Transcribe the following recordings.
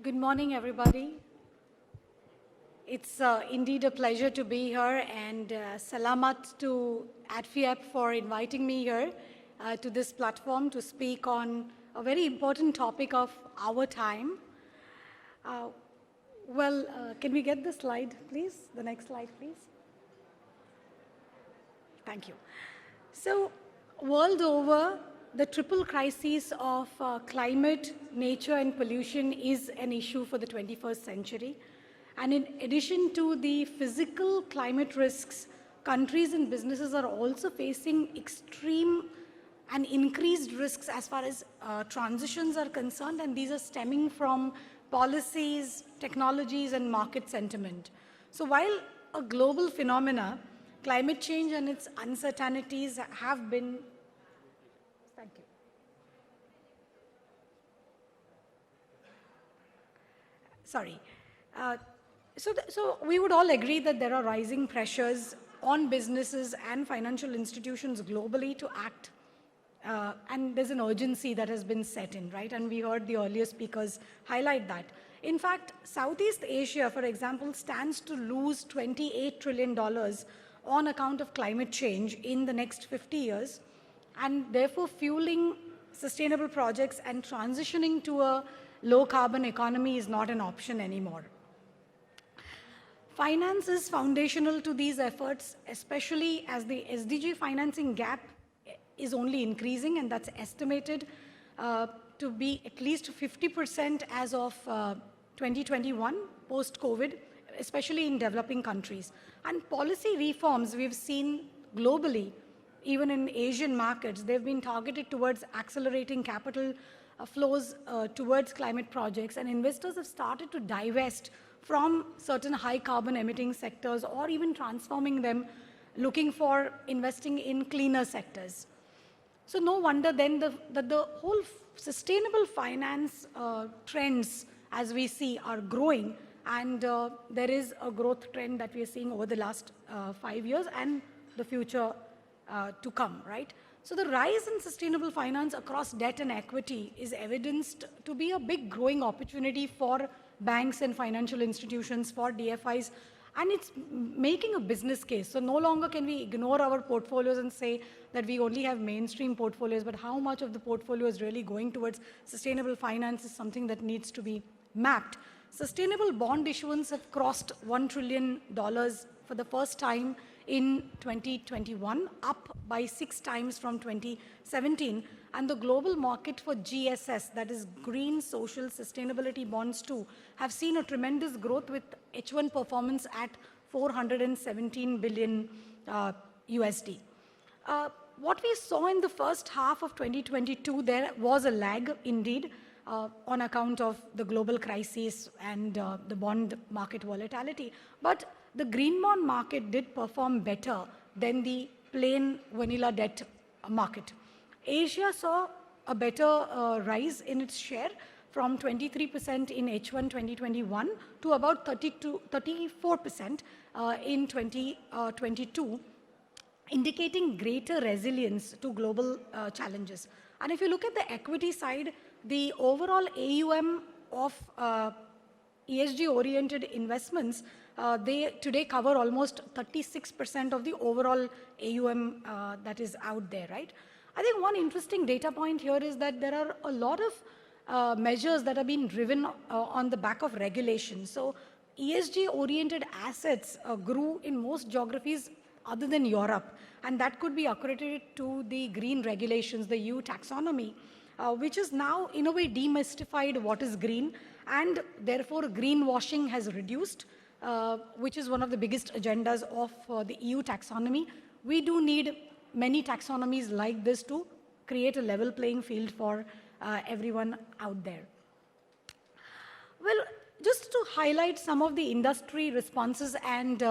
Good morning, everybody. It's indeed a pleasure to be here, and salamat to ADFIAP for inviting me here to this platform to speak on a very important topic of our time. Can we get the slide, please? The next slide, please. Thank you. So, world over, the triple crisis of climate, nature, and pollution is an issue for the 21st century. And in addition to the physical climate risks, countries and businesses are also facing extreme and increased risks as far as transitions are concerned, and these are stemming from policies, technologies, and market sentiment. So while a global phenomena, climate change and its uncertainties have been. Thank you. Sorry. So we would all agree that there are rising pressures on businesses and financial institutions globally to act. And there's an urgency that has been set in, right? And we heard the earlier speakers highlight that. In fact, Southeast Asia, for example, stands to lose $28 trillion on account of climate change in the next 50 years. And therefore fueling sustainable projects and transitioning to a low carbon economy is not an option anymore. Finance is foundational to these efforts, especially as the SDG financing gap is only increasing, and that's estimated to be at least 50% as of 2021, post-COVID, especially in developing countries. And policy reforms we've seen globally, even in Asian markets, they've been targeted towards accelerating capital flows towards climate projects, and investors have started to divest from certain high carbon emitting sectors or even transforming them, looking for investing in cleaner sectors. So no wonder then that the whole sustainable finance trends, as we see, are growing, and there is a growth trend that we are seeing over the last 5 years and the future to come, right? So the rise in sustainable finance across debt and equity is evidenced to be a big growing opportunity for banks and financial institutions, for DFIs, and it's making a business case. So no longer can we ignore our portfolios and say that we only have mainstream portfolios, but how much of the portfolio is really going towards sustainable finance is something that needs to be mapped. Sustainable bond issuance have crossed $1 trillion for the first time in 2021, up by 6 times from 2017. And the global market for GSS, that is Green Social Sustainability Bonds too, have seen a tremendous growth with H1 performance at 417 billion USD. What we saw in the first half of 2022, there was a lag indeed on account of the global crisis and the bond market volatility. But the green bond market did perform better than the plain vanilla debt market. Asia saw a better rise in its share from 23% in H1 2021 to about 34% in 2022, indicating greater resilience to global challenges. And if you look at the equity side, the overall AUM of ESG-oriented investments, they today cover almost 36% of the overall AUM that is out there, right? I think one interesting data point here is that there are a lot of measures that are being driven on the back of regulation. So ESG-oriented assets grew in most geographies other than Europe, and that could be accredited to the green regulations, the EU taxonomy, which is now in a way demystified what is green, and therefore greenwashing has reduced, which is one of the biggest agendas of the EU taxonomy. We do need many taxonomies like this to create a level playing field for everyone out there. Well, just to highlight some of the industry responses and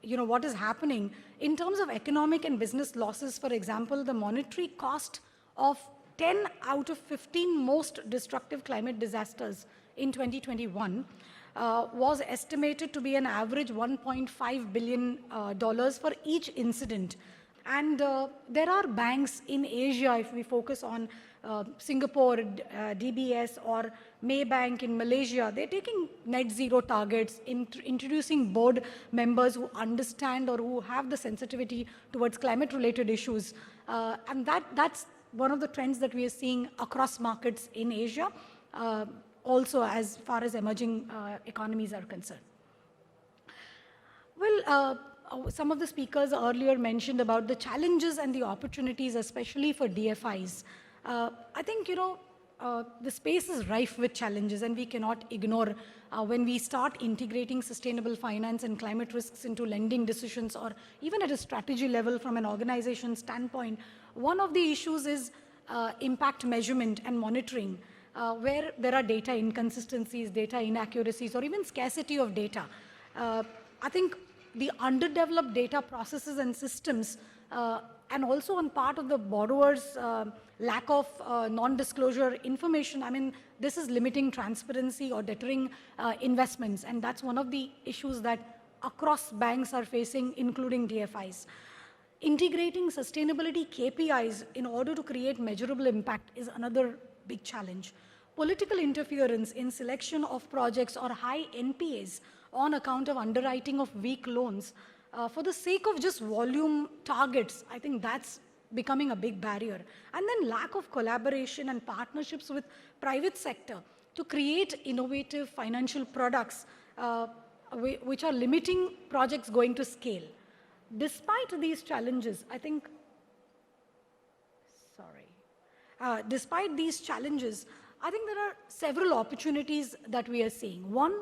what is happening in terms of economic and business losses. For example, the monetary cost of 10 out of 15 most destructive climate disasters in 2021 was estimated to be an average $1.5 billion for each incident And there are banks in Asia, if we focus on Singapore, DBS, or Maybank in Malaysia, they're taking net zero targets, introducing board members who understand or who have the sensitivity towards climate-related issues. And that's one of the trends that we are seeing across markets in Asia, also as far as emerging economies are concerned. Well, some of the speakers earlier mentioned about the challenges and the opportunities, especially for DFIs. I think, the space is rife with challenges, and we cannot ignore when we start integrating sustainable finance and climate risks into lending decisions, or even at a strategy level from an organization standpoint. One of the issues is impact measurement and monitoring, where there are data inconsistencies, data inaccuracies, or even scarcity of data. I think the underdeveloped data processes and systems, and also on part of the borrower's lack of non-disclosure information, I mean, this is limiting transparency or deterring investments, and that's one of the issues that across banks are facing, including DFIs. Integrating sustainability KPIs in order to create measurable impact is another big challenge. Political interference in selection of projects or high NPAs on account of underwriting of weak loans, for the sake of just volume targets, I think that's becoming a big barrier. And then lack of collaboration and partnerships with private sector to create innovative financial products, which are limiting projects going to scale. Despite these challenges, I think, despite these challenges, I think there are several opportunities that we are seeing. One,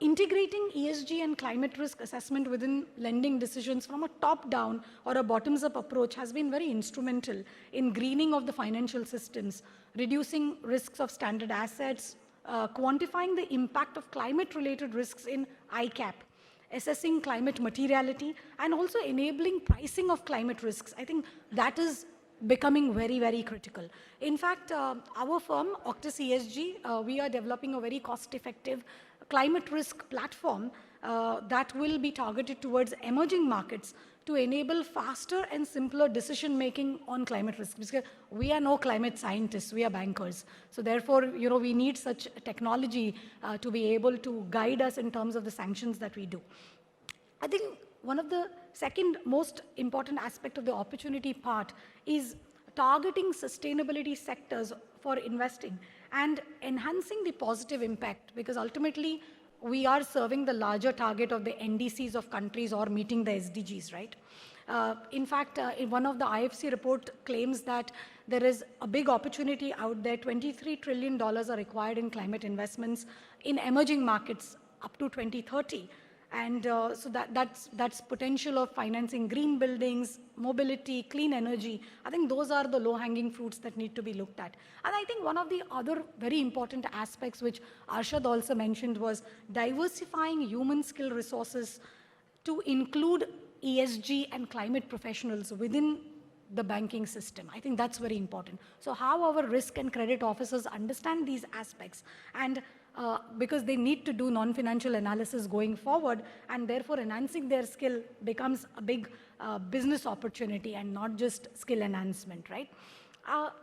integrating ESG and climate risk assessment within lending decisions from a top-down or a bottoms-up approach has been very instrumental in greening of the financial systems, reducing risks of standard assets, quantifying the impact of climate-related risks in ICAP, assessing climate materiality, and also enabling pricing of climate risks. I think that is becoming very, very critical. In fact, our firm, Octis ESG, we are developing a very cost-effective climate risk platform that will be targeted towards emerging markets to enable faster and simpler decision-making on climate risk. Because we are no climate scientists, we are bankers. So therefore, we need such technology to be able to guide us in terms of the sanctions that we do. I think one of the second most important aspect of the opportunity part is targeting sustainability sectors for investing and enhancing the positive impact, because ultimately we are serving the larger target of the NDCs of countries or meeting the SDGs, right? In fact, in one of the IFC report claims that there is a big opportunity out there. $23 trillion are required in climate investments in emerging markets up to 2030. And so that's potential of financing green buildings, mobility, clean energy. I think those are the low-hanging fruits that need to be looked at. And I think one of the other very important aspects which Arshad also mentioned was diversifying human skill resources to include ESG and climate professionals within the banking system. I think that's very important. So how our risk and credit officers understand these aspects, and because they need to do non-financial analysis going forward, and therefore enhancing their skill becomes a big business opportunity and not just skill enhancement, right?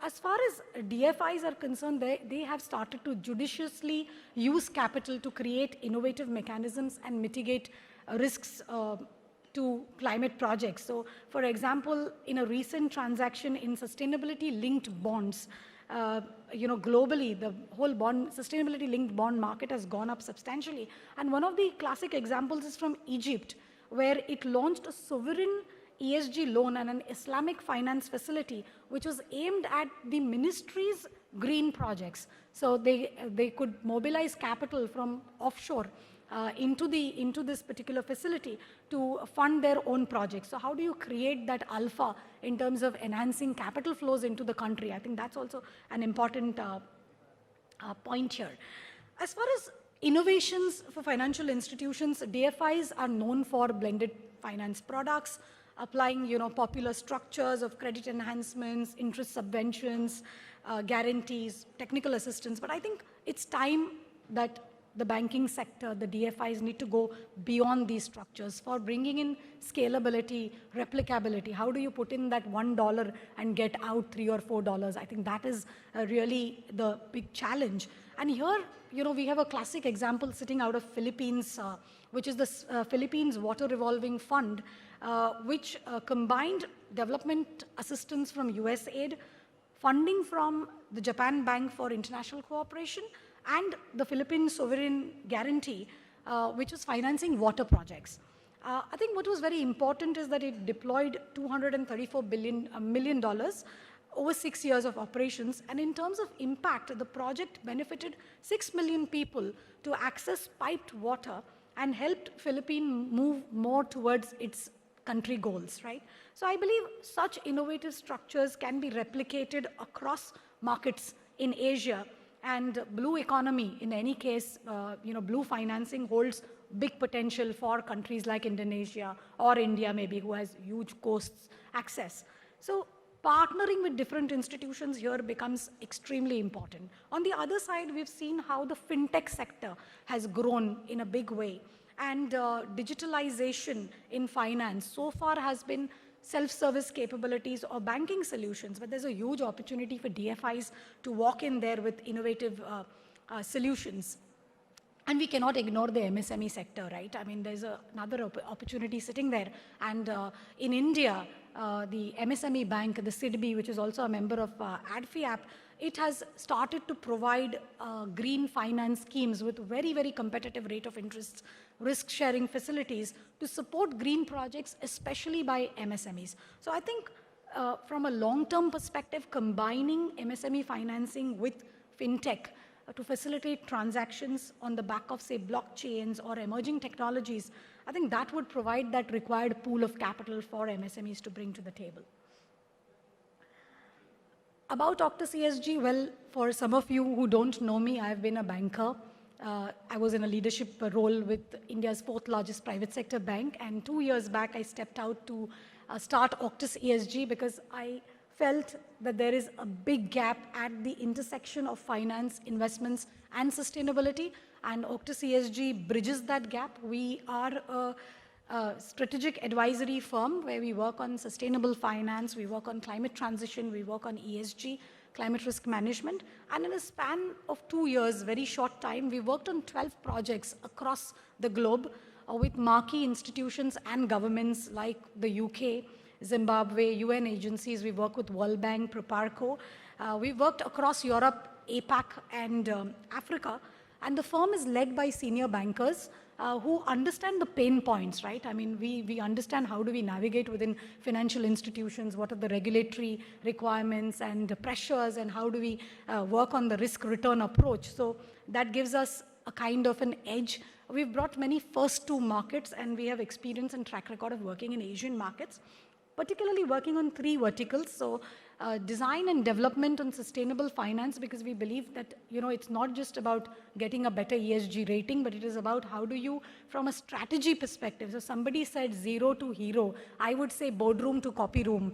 As far as DFIs are concerned, they have started to judiciously use capital to create innovative mechanisms and mitigate risks to climate projects. So, for example, in a recent transaction in sustainability-linked bonds, globally, the whole sustainability-linked bond market has gone up substantially. And one of the classic examples is from Egypt, where it launched a sovereign ESG loan and an Islamic finance facility, which was aimed at the ministry's green projects. So they could mobilize capital from offshore into this particular facility to fund their own projects. So how do you create that alpha in terms of enhancing capital flows into the country? I think that's also an important point here. As far as innovations for financial institutions, DFIs are known for blended finance products, applying popular structures of credit enhancements, interest subventions, guarantees, technical assistance. But I think it's time that the banking sector, the DFIs need to go beyond these structures for bringing in scalability, replicability. How do you put in that $1 and get out $3 or $4? I think that is really the big challenge. And here, we have a classic example sitting out of Philippines, which is the Philippines Water Revolving Fund, which combined development assistance from USAID, funding from the Japan Bank for International Cooperation, and the Philippine Sovereign Guarantee, which was financing water projects. I think what was very important is that it deployed $234 million over 6 years of operations, and in terms of impact, the project benefited 6 million people to access piped water and helped Philippines move more towards its country goals, right? So I believe such innovative structures can be replicated across markets in Asia, and blue economy, in any case, blue financing holds big potential for countries like Indonesia or India maybe, who has huge coasts access. So partnering with different institutions here becomes extremely important. On the other side, we've seen how the fintech sector has grown in a big way. And digitalization in finance so far has been self-service capabilities or banking solutions, but there's a huge opportunity for DFIs to walk in there with innovative solutions. And we cannot ignore the MSME sector, right? I mean, there's another opportunity sitting there. And in India, the MSME bank, the SIDBI, which is also a member of ADFIAP, it has started to provide green finance schemes with very, very competitive rate of interest, risk-sharing facilities to support green projects, especially by MSMEs. So I think from a long-term perspective, combining MSME financing with fintech to facilitate transactions on the back of, say, blockchains or emerging technologies, I think that would provide that required pool of capital for MSMEs to bring to the table. About AuctusESG, well, for some of you who don't know me, I've been a banker. I was in a leadership role with India's 4th largest private sector bank, and 2 years back I stepped out to start AuctusESG because I felt that there is a big gap at the intersection of finance, investments, and sustainability, and AuctusESG bridges that gap. We are a strategic advisory firm where we work on sustainable finance, we work on climate transition, we work on ESG, climate risk management, and in a span of 2 years, very short time, we worked on 12 projects across the globe with marquee institutions and governments like the UK, Zimbabwe, UN agencies. We work with World Bank, Proparco. We worked across Europe, APAC, and Africa. And the firm is led by senior bankers who understand the pain points, right? I mean, we understand how do we navigate within financial institutions, what are the regulatory requirements and the pressures, and how do we work on the risk-return approach. So that gives us a kind of an edge. We've brought many first to markets, and we have experience and track record of working in Asian markets, particularly working on 3 verticals. So design and development on sustainable finance, because we believe that, it's not just about getting a better ESG rating, but it is about how do you, from a strategy perspective. So somebody said zero to hero. I would say boardroom to copy room,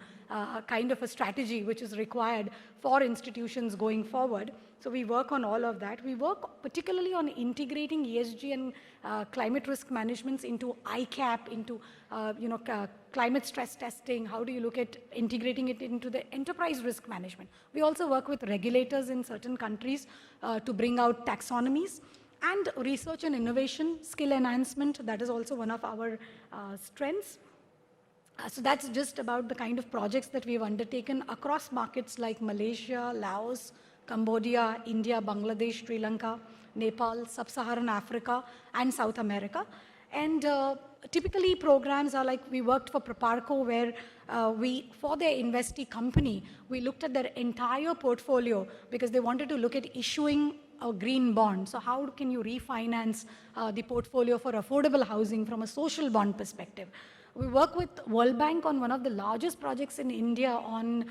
kind of a strategy which is required for institutions going forward. So we work on all of that. We work particularly on integrating ESG and climate risk management into ICAP, into climate stress testing. How do you look at integrating it into the enterprise risk management? We also work with regulators in certain countries to bring out taxonomies, and research and innovation, skill enhancement. That is also one of our strengths. So that's just about the kind of projects that we've undertaken across markets like Malaysia, Laos, Cambodia, India, Bangladesh, Sri Lanka, Nepal, Sub-Saharan Africa, and South America. And typically programs are like, we worked for Proparco, where for their investee company, we looked at their entire portfolio because they wanted to look at issuing a green bond. So how can you refinance the portfolio for affordable housing from a social bond perspective? We work with World Bank on one of the largest projects in India on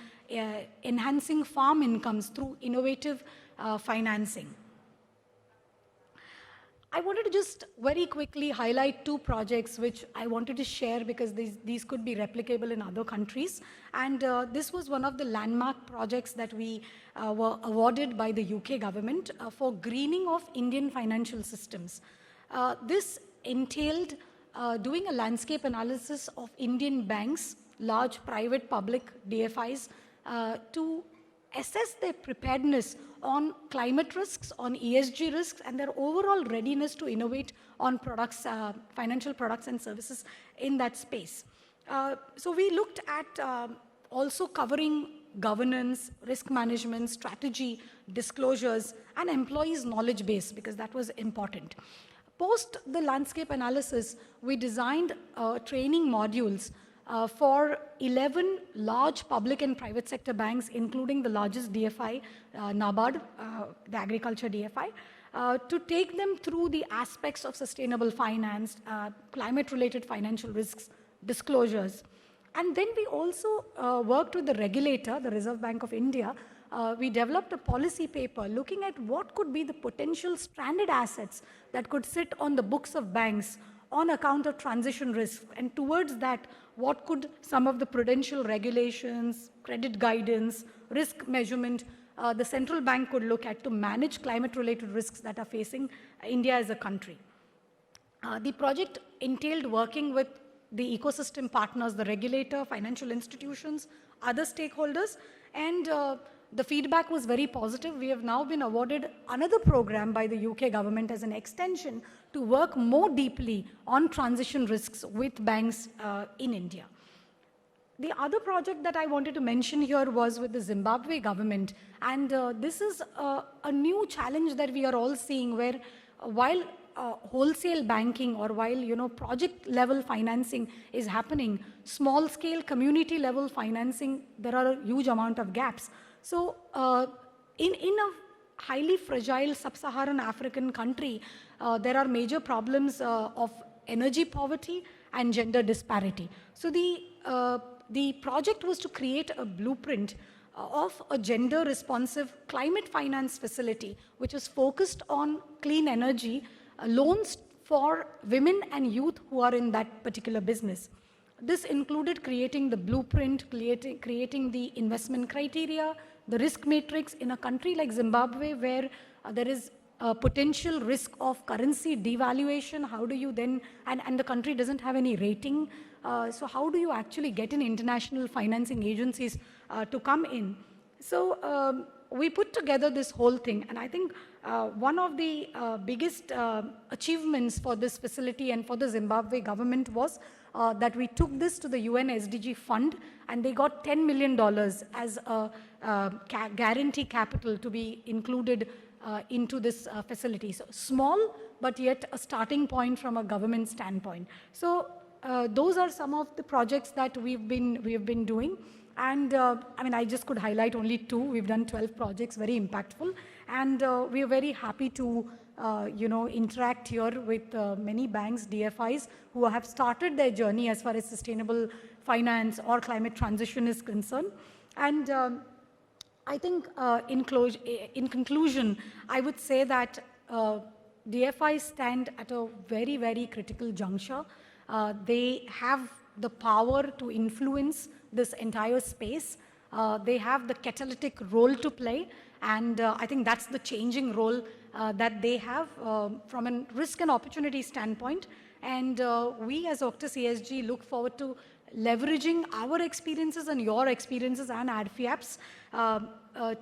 enhancing farm incomes through innovative financing. I wanted to just very quickly highlight 2 projects which I wanted to share because these could be replicable in other countries. And this was one of the landmark projects that we were awarded by the UK government for greening of Indian financial systems. This entailed doing a landscape analysis of Indian banks, large private public DFIs, to assess their preparedness on climate risks, on ESG risks, and their overall readiness to innovate on products, financial products and services in that space. So we looked at also covering governance, risk management, strategy, disclosures, and employees' knowledge base, because that was important. Post the landscape analysis, we designed training modules for 11 large public and private sector banks, including the largest DFI, NABARD, the agriculture DFI, to take them through the aspects of sustainable finance, climate-related financial risks, disclosures. And then we also worked with the regulator, the Reserve Bank of India. We developed a policy paper looking at what could be the potential stranded assets that could sit on the books of banks on account of transition risk, and towards that, what could some of the prudential regulations, credit guidance, risk measurement, the central bank could look at to manage climate-related risks that are facing India as a country. The project entailed working with the ecosystem partners, the regulator, financial institutions, other stakeholders, and the feedback was very positive. We have now been awarded another program by the UK government as an extension to work more deeply on transition risks with banks in India. The other project that I wanted to mention here was with the Zimbabwe government, and this is a new challenge that we are all seeing, where while wholesale banking, or while project level financing is happening, small scale community level financing, there are a huge amount of gaps. So in a highly fragile sub-Saharan African country, there are major problems of energy poverty and gender disparity. So the project was to create a blueprint of a gender responsive climate finance facility, which is focused on clean energy, loans for women and youth who are in that particular business. This included creating the blueprint, creating the investment criteria, the risk matrix in a country like Zimbabwe, where there is a potential risk of currency devaluation. How do you then, and the country doesn't have any rating, so how do you actually get in international financing agencies to come in? So we put together this whole thing, and I think one of the biggest achievements for this facility and for the Zimbabwe government was that we took this to the UN SDG fund, and they got $10 million as a guarantee capital to be included into this facility. So small, but yet a starting point from a government standpoint. So those are some of the projects that we have been doing. And I mean, I just could highlight only 2. We've done 12 projects, very impactful. And we are very happy to interact here with many banks, DFIs, who have started their journey as far as sustainable finance or climate transition is concerned. And I think in conclusion, I would say that DFIs stand at a very, very critical juncture. They have the power to influence this entire space. They have the catalytic role to play, and I think that's the changing role that they have from a risk and opportunity standpoint. And we as AuctusESG look forward to leveraging our experiences and your experiences and ADFIAPs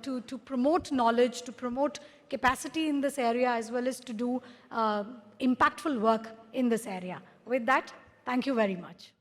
to promote knowledge, to promote capacity in this area, as well as to do impactful work in this area. With that, thank you very much.